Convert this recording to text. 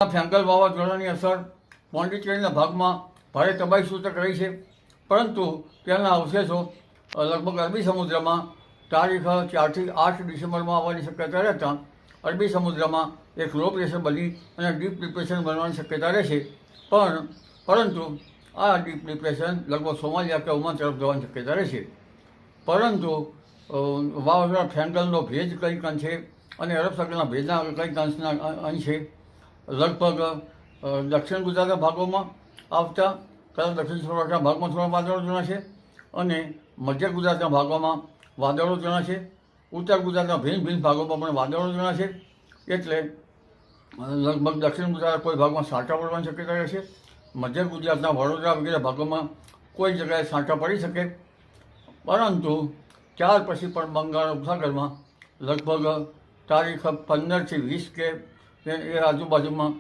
Fengal વાવાઝોડાની અસર પોંડિચેરીના ભાગમાં ભારે તબાહી સૂચક રહી છે, પરંતુ તેના અવશેષો લગભગ અરબી સમુદ્રમાં તારીખ 4 થી 8 ડિસેમ્બરમાં આવવાની શક્યતા રહેતા અરબી સમુદ્રમાં એક લો પ્રેશર બની અને ડીપ ડિપ્રેશન બનવાની શક્યતા રહેશે. પરંતુ આ ડીપ ડિપ્રેશન લગભગ સોમાલિયા કે ઓમાન તરફ જવાની શક્યતા રહેશે. પરંતુ વાવાઝોડા ફેંગલનો ભેજ કંઈક અંશે અને અરબ સાગરના ભેજના કંઈક અંશના અંશે લગભગ દક્ષિણ ગુજરાતના ભાગોમાં આવતા કદાચ દક્ષિણ સૌરાષ્ટ્રના ભાગમાં થોડા વાદળો જણાશે અને મધ્ય ગુજરાતના ભાગોમાં વાદળો જણાશે. ઉત્તર ગુજરાતના ભિન્ન ભાગોમાં પણ વાદળો જણાશે. એટલે લગભગ દક્ષિણ ગુજરાતના કોઈ ભાગમાં છાંટા પડવાની શક્યતા રહેશે. મધ્ય ગુજરાતના વડોદરા વગેરે ભાગોમાં કોઈ જગ્યાએ છાંટા પડી શકે. પરંતુ ત્યાર પછી પણ બંગાળ ઉપસાગરમાં લગભગ તારીખ 15 થી 20 કે એ આજુબાજુમાં